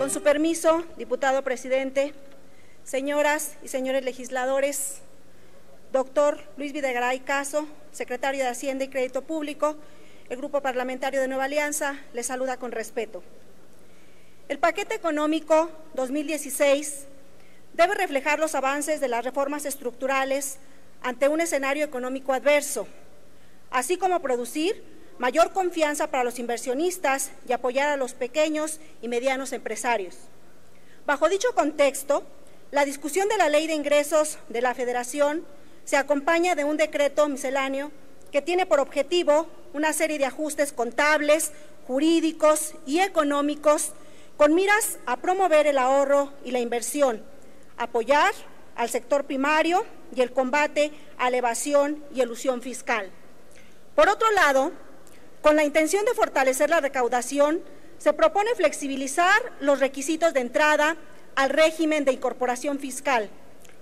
Con su permiso, diputado presidente, señoras y señores legisladores, doctor Luis Videgaray Caso, secretario de Hacienda y Crédito Público, el Grupo Parlamentario de Nueva Alianza les saluda con respeto. El paquete económico 2016 debe reflejar los avances de las reformas estructurales ante un escenario económico adverso, así como producir mayor confianza para los inversionistas y apoyar a los pequeños y medianos empresarios. Bajo dicho contexto, la discusión de la Ley de Ingresos de la Federación se acompaña de un decreto misceláneo que tiene por objetivo una serie de ajustes contables, jurídicos y económicos con miras a promover el ahorro y la inversión, apoyar al sector primario y el combate a la evasión y elusión fiscal. Por otro lado, con la intención de fortalecer la recaudación, se propone flexibilizar los requisitos de entrada al régimen de incorporación fiscal,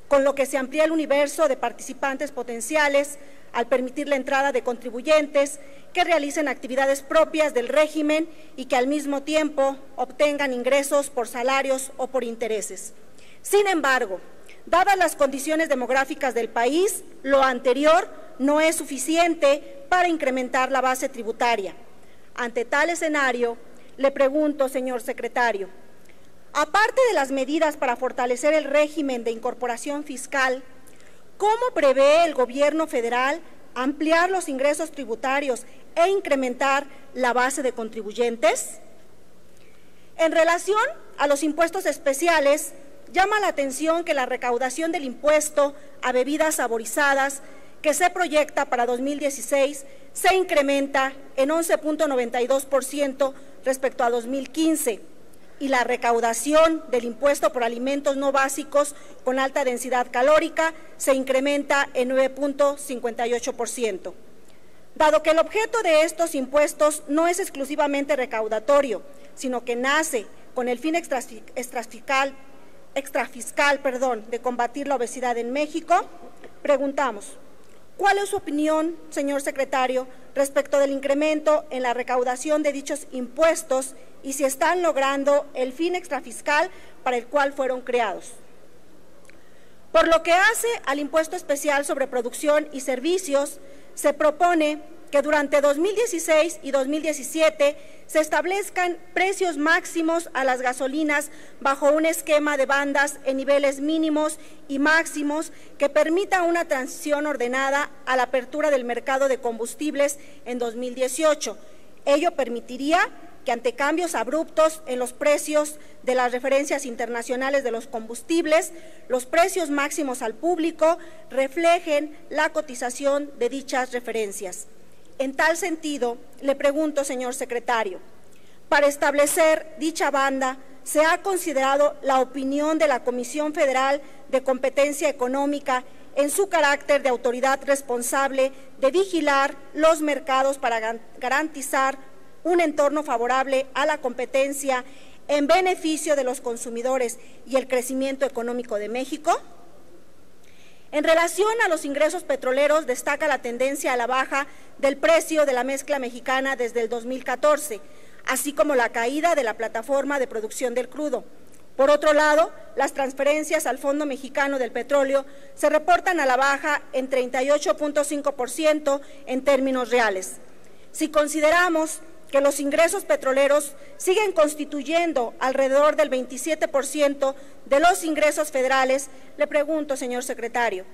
con lo que se amplía el universo de participantes potenciales al permitir la entrada de contribuyentes que realicen actividades propias del régimen y que al mismo tiempo obtengan ingresos por salarios o por intereses. Sin embargo, dadas las condiciones demográficas del país, lo anterior no es suficiente para incrementar la base tributaria. Ante tal escenario, le pregunto, señor secretario, aparte de las medidas para fortalecer el régimen de incorporación fiscal, ¿cómo prevé el Gobierno federal ampliar los ingresos tributarios e incrementar la base de contribuyentes? En relación a los impuestos especiales, llama la atención que la recaudación del impuesto a bebidas saborizadas que se proyecta para 2016 se incrementa en 11.92% respecto a 2015 y la recaudación del impuesto por alimentos no básicos con alta densidad calórica se incrementa en 9.58%. Dado que el objeto de estos impuestos no es exclusivamente recaudatorio, sino que nace con el fin extrafiscal de combatir la obesidad en México, preguntamos, ¿cuál es su opinión, señor secretario, respecto del incremento en la recaudación de dichos impuestos y si están logrando el fin extrafiscal para el cual fueron creados? Por lo que hace al impuesto especial sobre producción y servicios, se propone que durante 2016 y 2017 se establezcan precios máximos a las gasolinas bajo un esquema de bandas en niveles mínimos y máximos que permita una transición ordenada a la apertura del mercado de combustibles en 2018. Ello permitiría que ante cambios abruptos en los precios de las referencias internacionales de los combustibles, los precios máximos al público reflejen la cotización de dichas referencias. En tal sentido, le pregunto, señor secretario, para establecer dicha banda, ¿se ha considerado la opinión de la Comisión Federal de Competencia Económica en su carácter de autoridad responsable de vigilar los mercados para garantizar un entorno favorable a la competencia en beneficio de los consumidores y el crecimiento económico de México? En relación a los ingresos petroleros, destaca la tendencia a la baja del precio de la mezcla mexicana desde el 2014, así como la caída de la plataforma de producción del crudo. Por otro lado, las transferencias al Fondo Mexicano del Petróleo se reportan a la baja en 38.5% en términos reales. Si consideramos que los ingresos petroleros siguen constituyendo alrededor del 27% de los ingresos federales, le pregunto, señor secretario,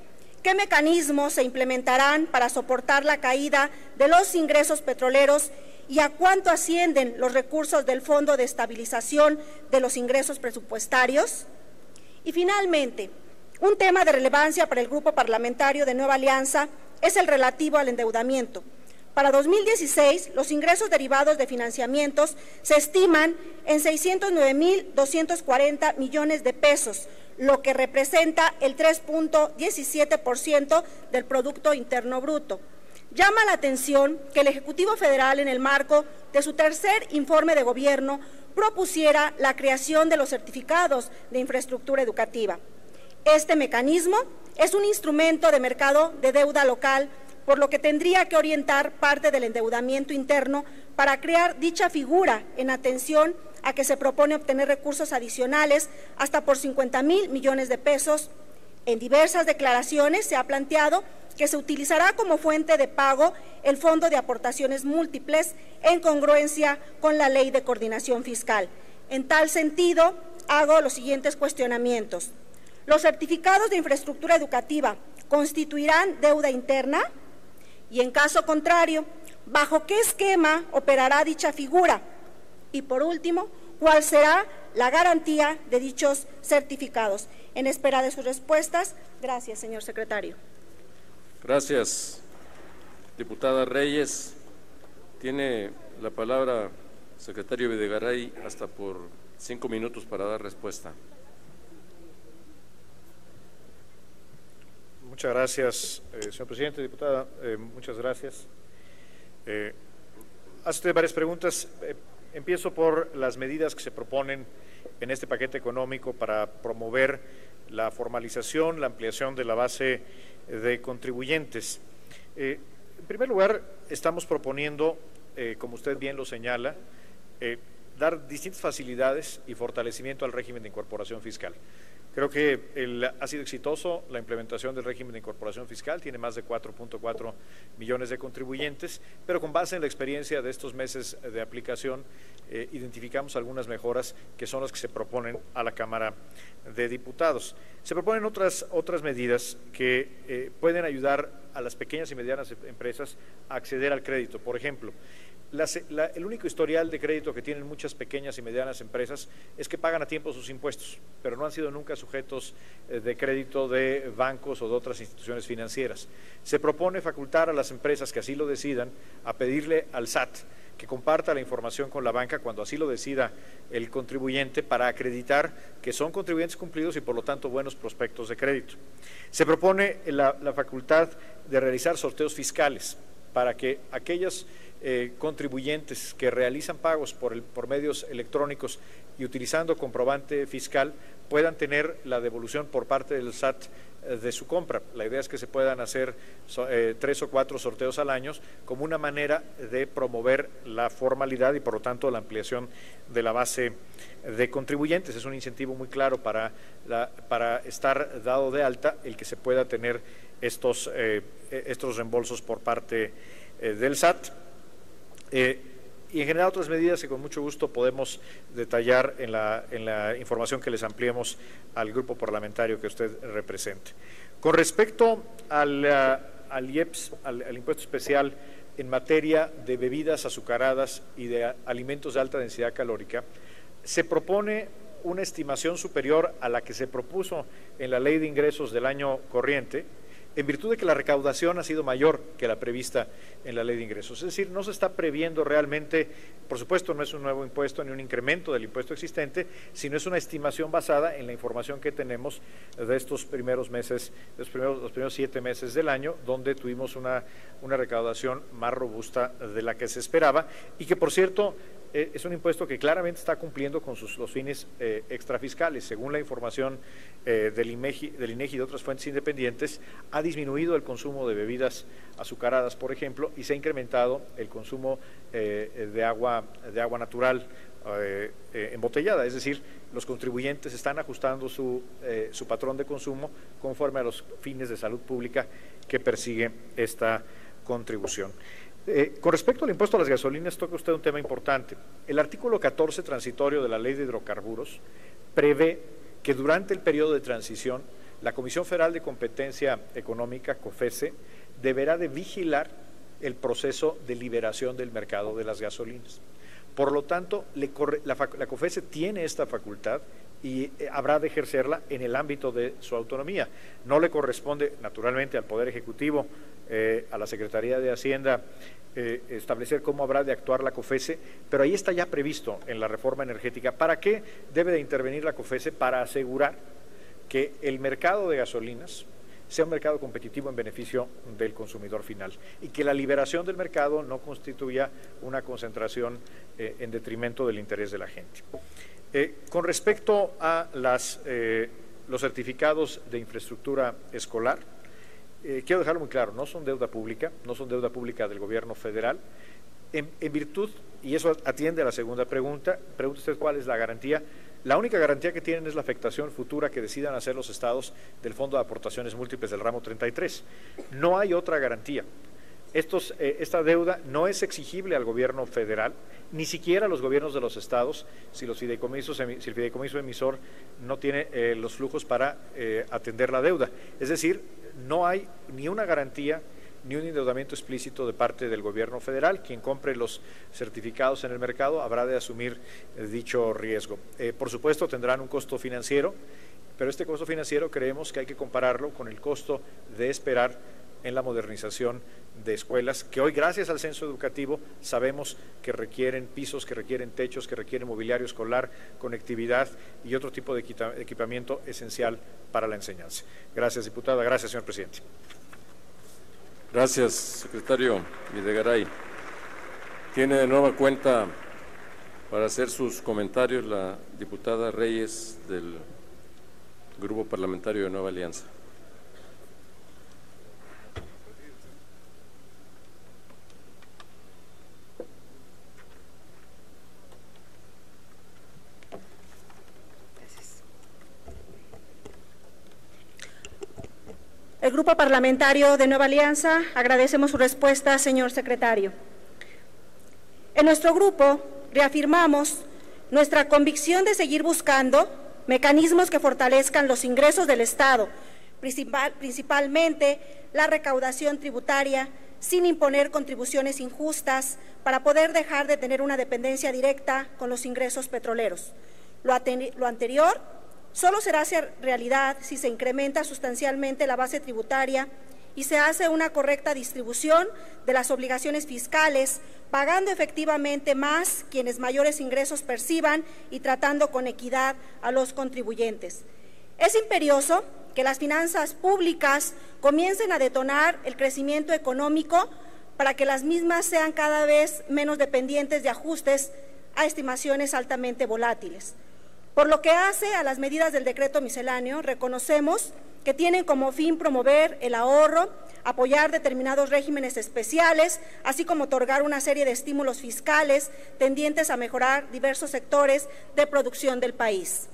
¿qué mecanismos se implementarán para soportar la caída de los ingresos petroleros y a cuánto ascienden los recursos del Fondo de Estabilización de los Ingresos Presupuestarios? Y finalmente, un tema de relevancia para el Grupo Parlamentario de Nueva Alianza es el relativo al endeudamiento. Para 2016, los ingresos derivados de financiamientos se estiman en 609.240 millones de pesos, lo que representa el 3.17% del Producto Interno Bruto. Llama la atención que el Ejecutivo Federal, en el marco de su tercer informe de gobierno, propusiera la creación de los certificados de infraestructura educativa. Este mecanismo es un instrumento de mercado de deuda local, por lo que tendría que orientar parte del endeudamiento interno para crear dicha figura en atención a que se propone obtener recursos adicionales hasta por 50,000 millones de pesos. En diversas declaraciones se ha planteado que se utilizará como fuente de pago el Fondo de Aportaciones Múltiples en congruencia con la Ley de Coordinación Fiscal. En tal sentido, hago los siguientes cuestionamientos. ¿Los certificados de infraestructura educativa constituirán deuda interna? Y en caso contrario, ¿bajo qué esquema operará dicha figura? Y por último, ¿cuál será la garantía de dichos certificados? En espera de sus respuestas, gracias, señor secretario. Gracias, diputada Reyes. Tiene la palabra secretario Videgaray hasta por 5 minutos para dar respuesta. Muchas gracias, señor presidente. Diputada, muchas gracias. Hace usted varias preguntas. Empiezo por las medidas que se proponen en este paquete económico para promover la formalización, la ampliación de la base de contribuyentes. En primer lugar, estamos proponiendo, como usted bien lo señala, dar distintas facilidades y fortalecimiento al régimen de incorporación fiscal. Creo que ha sido exitoso la implementación del régimen de incorporación fiscal, tiene más de 4.4 millones de contribuyentes, pero con base en la experiencia de estos meses de aplicación, identificamos algunas mejoras que son las que se proponen a la Cámara de Diputados. Se proponen otras medidas que pueden ayudar a las pequeñas y medianas empresas a acceder al crédito. Por ejemplo, el único historial de crédito que tienen muchas pequeñas y medianas empresas es que pagan a tiempo sus impuestos, pero no han sido nunca sujetos de crédito de bancos o de otras instituciones financieras. Se propone facultar a las empresas que así lo decidan a pedirle al SAT que comparta la información con la banca cuando así lo decida el contribuyente para acreditar que son contribuyentes cumplidos y por lo tanto buenos prospectos de crédito. Se propone la facultad de realizar sorteos fiscales para que aquellos contribuyentes que realizan pagos por medios electrónicos y utilizando comprobante fiscal puedan tener la devolución por parte del SAT de su compra. La idea es que se puedan hacer 3 o 4 sorteos al año como una manera de promover la formalidad y por lo tanto la ampliación de la base de contribuyentes. Es un incentivo muy claro para estar dado de alta el que se pueda tener estos reembolsos por parte del SAT. Y en general otras medidas que con mucho gusto podemos detallar en la información que les ampliemos al grupo parlamentario que usted represente. Con respecto al IEPS, al impuesto especial en materia de bebidas azucaradas y de alimentos de alta densidad calórica, se propone una estimación superior a la que se propuso en la Ley de Ingresos del año corriente, en virtud de que la recaudación ha sido mayor que la prevista en la Ley de Ingresos. Es decir, no se está previendo realmente, por supuesto no es un nuevo impuesto ni un incremento del impuesto existente, sino es una estimación basada en la información que tenemos de estos primeros meses, los primeros 7 meses del año, donde tuvimos una recaudación más robusta de la que se esperaba y que, por cierto, es un impuesto que claramente está cumpliendo con los fines extrafiscales. Según la información del INEGI y de otras fuentes independientes, ha disminuido el consumo de bebidas azucaradas, por ejemplo, y se ha incrementado el consumo de agua natural embotellada. Es decir, los contribuyentes están ajustando su patrón de consumo conforme a los fines de salud pública que persigue esta contribución. Con respecto al impuesto a las gasolinas, toca usted un tema importante. El artículo 14 transitorio de la Ley de Hidrocarburos prevé que durante el periodo de transición la Comisión Federal de Competencia Económica, COFESE, deberá de vigilar el proceso de liberación del mercado de las gasolinas. Por lo tanto, la COFESE tiene esta facultad y habrá de ejercerla en el ámbito de su autonomía. No le corresponde, naturalmente, al Poder Ejecutivo, a la Secretaría de Hacienda, establecer cómo habrá de actuar la COFESE, pero ahí está ya previsto en la reforma energética. ¿Para qué debe de intervenir la COFESE? Para asegurar que el mercado de gasolinas sea un mercado competitivo en beneficio del consumidor final y que la liberación del mercado no constituya una concentración en detrimento del interés de la gente. Con respecto a los certificados de infraestructura escolar, quiero dejarlo muy claro, no son deuda pública del gobierno federal. En virtud, y eso atiende a la segunda pregunta, pregunta usted cuál es la garantía. La única garantía que tienen es la afectación futura que decidan hacer los estados del Fondo de Aportaciones Múltiples del ramo 33. No hay otra garantía. Esta deuda no es exigible al gobierno federal, ni siquiera a los gobiernos de los estados, si el fideicomiso emisor no tiene los flujos para atender la deuda. Es decir, no hay ni una garantía ni un endeudamiento explícito de parte del gobierno federal. Quien compre los certificados en el mercado habrá de asumir dicho riesgo. Por supuesto, tendrán un costo financiero, pero este costo financiero creemos que hay que compararlo con el costo de esperar en la modernización de escuelas, que hoy, gracias al censo educativo, sabemos que requieren pisos, que requieren techos, que requieren mobiliario escolar, conectividad y otro tipo de equipamiento esencial para la enseñanza. Gracias, diputada. Gracias, señor presidente. Gracias, secretario Videgaray. Tiene de nueva cuenta para hacer sus comentarios la diputada Reyes del Grupo Parlamentario de Nueva Alianza. El Grupo Parlamentario de Nueva Alianza agradecemos su respuesta, señor secretario. En nuestro grupo reafirmamos nuestra convicción de seguir buscando mecanismos que fortalezcan los ingresos del Estado, principalmente la recaudación tributaria, sin imponer contribuciones injustas para poder dejar de tener una dependencia directa con los ingresos petroleros. Lo anterior solo será realidad si se incrementa sustancialmente la base tributaria y se hace una correcta distribución de las obligaciones fiscales, pagando efectivamente más quienes mayores ingresos perciban y tratando con equidad a los contribuyentes. Es imperioso que las finanzas públicas comiencen a detonar el crecimiento económico para que las mismas sean cada vez menos dependientes de ajustes a estimaciones altamente volátiles. Por lo que hace a las medidas del decreto misceláneo, reconocemos que tienen como fin promover el ahorro, apoyar determinados regímenes especiales, así como otorgar una serie de estímulos fiscales tendientes a mejorar diversos sectores de producción del país.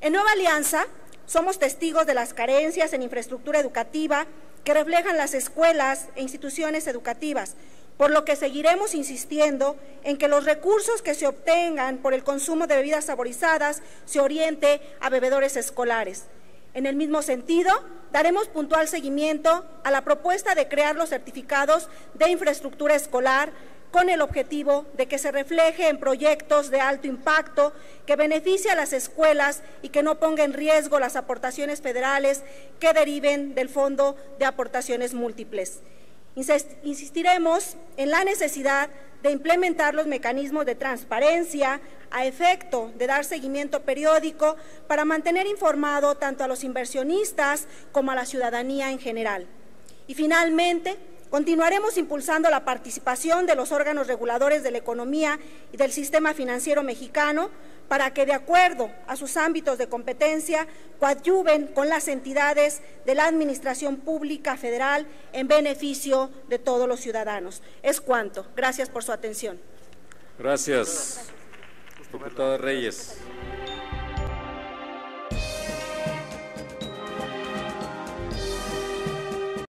En Nueva Alianza somos testigos de las carencias en infraestructura educativa que reflejan las escuelas e instituciones educativas, por lo que seguiremos insistiendo en que los recursos que se obtengan por el consumo de bebidas saborizadas se oriente a bebedores escolares. En el mismo sentido, daremos puntual seguimiento a la propuesta de crear los certificados de infraestructura escolar con el objetivo de que se refleje en proyectos de alto impacto que beneficie a las escuelas y que no ponga en riesgo las aportaciones federales que deriven del Fondo de Aportaciones Múltiples. Insistiremos en la necesidad de implementar los mecanismos de transparencia a efecto de dar seguimiento periódico para mantener informado tanto a los inversionistas como a la ciudadanía en general. Y finalmente, continuaremos impulsando la participación de los órganos reguladores de la economía y del sistema financiero mexicano para que, de acuerdo a sus ámbitos de competencia, coadyuven con las entidades de la Administración Pública Federal en beneficio de todos los ciudadanos. Es cuanto. Gracias por su atención. Gracias, diputada Reyes.